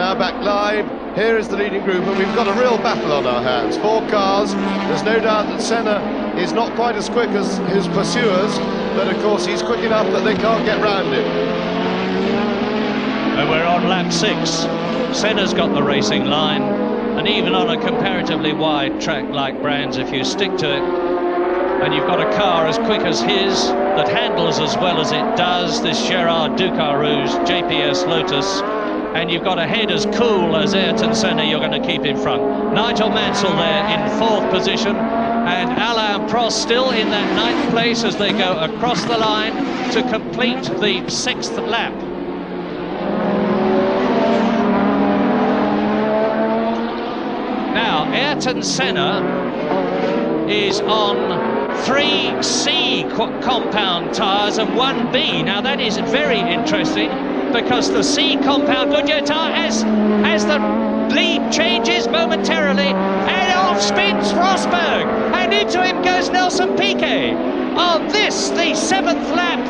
now back live. Here is the leading group, and we've got a real battle on our hands. 4 cars. There's no doubt that Senna is not quite as quick as his pursuers, but of course he's quick enough that they can't get round him. And we're on lap 6. Senna's got the racing line, and even on a comparatively wide track like Brands, if you stick to it, and you've got a car as quick as his, that handles as well as it does, this Gérard Ducarou's JPS Lotus, and you've got a head as cool as Ayrton Senna, you're going to keep in front. Nigel Mansell there in 4th position, and Alain Prost still in that 9th place as they go across the line to complete the 6th lap. Now, Ayrton Senna is on 3C compound tyres and 1B. Now that is very interesting, because the C compound Goodyear tyre, as the lead changes momentarily, and off spins Rosberg, and into him goes Nelson Piquet. On this, the 7th lap,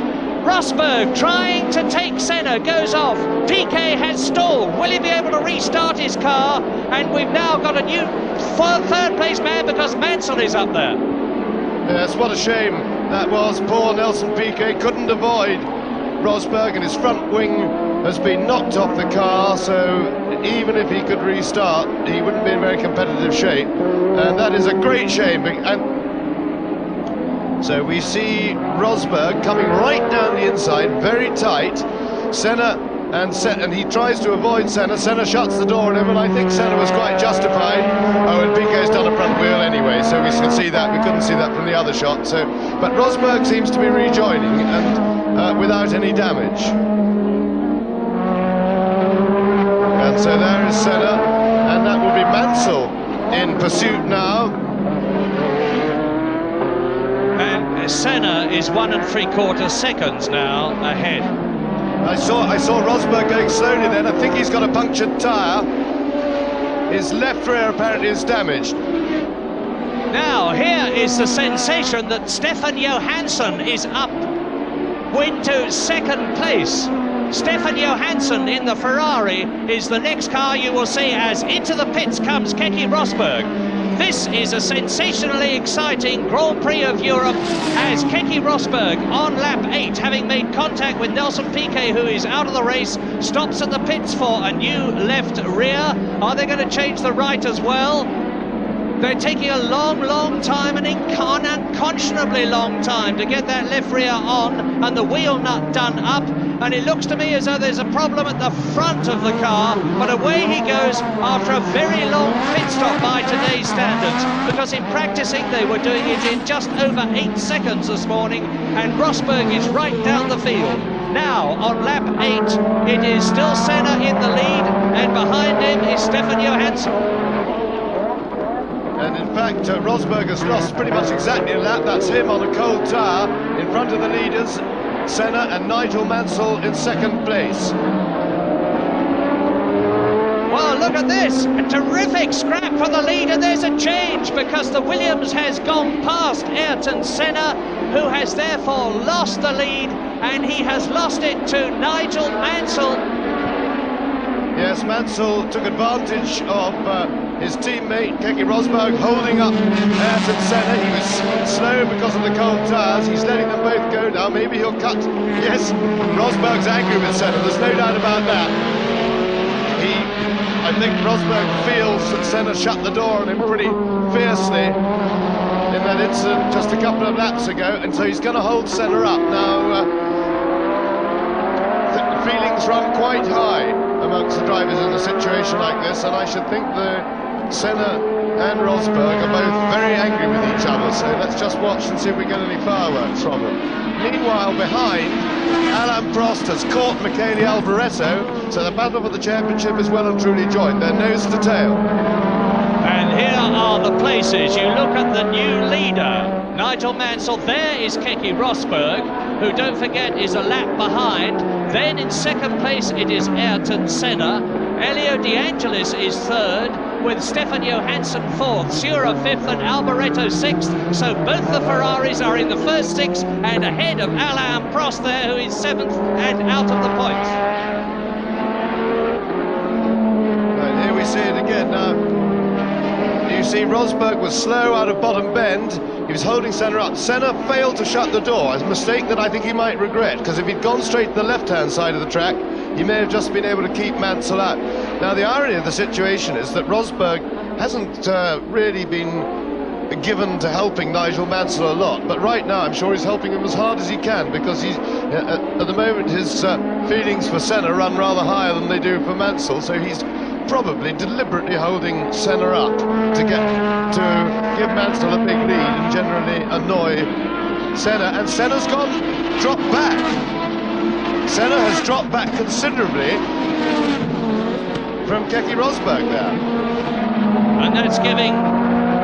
Rosberg trying to take Senna, goes off. Piquet has stalled. Will he be able to restart his car? And we've now got a new 3rd place man, because Mansell is up there. Yes, what a shame that was. Poor Nelson Piquet couldn't avoid Rosberg, and his front wing has been knocked off the car, so even if he could restart, he wouldn't be in very competitive shape, and that is a great shame. And so we see Rosberg coming right down the inside, very tight. Senna and he tries to avoid Senna. Senna shuts the door on him, and I think Senna was quite justified. Oh, and Piquet's done a front wheel anyway, so we can see that. We couldn't see that from the other shot. So, but Rosberg seems to be rejoining, and without any damage. And so there is Senna, and that will be Mansell in pursuit now. And Senna is 1 3/4 seconds now ahead. I saw Rosberg going slowly then. I think he's got a punctured tyre. His left rear apparently is damaged. Now here is the sensation that Stefan Johansson is up into 2nd place. Stefan Johansson in the Ferrari is the next car you will see, as into the pits comes Keke Rosberg. This is a sensationally exciting Grand Prix of Europe, as Keke Rosberg on lap 8, having made contact with Nelson Piquet, who is out of the race, stops at the pits for a new left rear. Are they going to change the right as well? They're taking a long time, an unconscionably long time, to get that left rear on and the wheel nut done up, and it looks to me as though there's a problem at the front of the car, but away he goes after a very long pit stop by today's standards, because in practicing they were doing it in just over 8 seconds this morning, and Rosberg is right down the field. Now, on lap 8, it is still Senna in the lead, and behind him is Stefan Johansson. And in fact, Rosberg has lost pretty much exactly a lap. That's him on a cold tyre in front of the leaders, Senna and Nigel Mansell in 2nd place. Well, look at this, a terrific scrap for the lead, and there's a change, because the Williams has gone past Ayrton Senna, who has therefore lost the lead, and he has lost it to Nigel Mansell. Yes, Mansell took advantage of his teammate Keke Rosberg holding up Ayrton Senna. He was slow because of the cold tyres. He's letting them both go now. Maybe he'll cut. Yes, Rosberg's angry with Senna. There's no doubt about that. I think Rosberg feels that Senna shut the door on him pretty fiercely in that incident just a couple of laps ago, and so he's going to hold Senna up now. The feelings run quite high amongst the drivers in a situation like this, and I should think the Senna and Rosberg are both very angry with each other, so let's just watch and see if we get any fireworks from them. Meanwhile, behind, Alain Prost has caught Michele Alboreto, so the battle for the championship is well and truly joined. They're nose to tail. And here are the places. You look at the new leader, Nigel Mansell. There is Keke Rosberg, who, don't forget, is a lap behind. Then in 2nd place it is Ayrton Senna. Elio De Angelis is 3rd, with Stefan Johansson 4th, Sura 5th and Alboreto 6th. So both the Ferraris are in the first 6 and ahead of Alain Prost there, who is 7th and out of the points. ahead now. You see Rosberg was slow out of bottom bend. He was holding Senna up. Senna failed to shut the door, a mistake that I think he might regret, because if he'd gone straight to the left-hand side of the track, he may have just been able to keep Mansell out. Now, the irony of the situation is that Rosberg hasn't really been given to helping Nigel Mansell a lot, but right now I'm sure he's helping him as hard as he can, because he's at the moment his feelings for Senna run rather higher than they do for Mansell, so he's probably deliberately holding Senna up to give Mansell a big lead and generally annoy Senna. And Senna's dropped back. Senna has dropped back considerably from Keke Rosberg there. And that's giving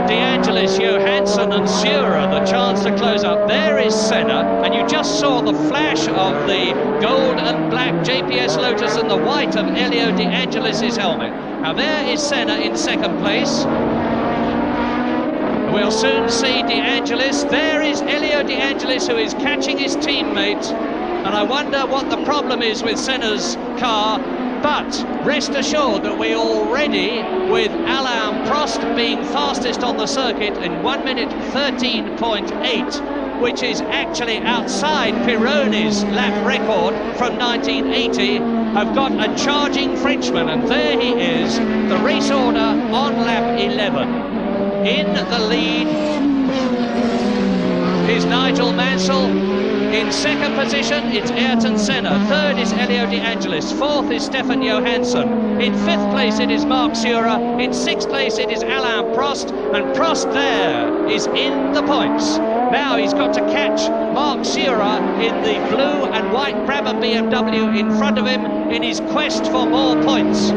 De Angelis, Johansson and Sura the chance to close up. There is Senna, and you just saw the flash of the gold and black JPS Lotus and the white of Elio De Angelis' helmet. Now there is Senna in second place. We'll soon see De Angelis. There is Elio De Angelis, who is catching his teammate, and I wonder what the problem is with Senna's car. But rest assured that we already, with Alain Prost being fastest on the circuit in 1 minute 13.8, which is actually outside Pironi's lap record from 1980, have got a charging Frenchman, and there he is, the race order on lap 11. In the lead is Nigel Mansell. In second position, it's Ayrton Senna. Third is Elio De Angelis. Fourth is Stefan Johansson. In fifth place, it is Marc Sura. In sixth place, it is Alain Prost. And Prost there is in the points. Now he's got to catch Marc Sura in the blue and white Brabham BMW in front of him in his quest for more points.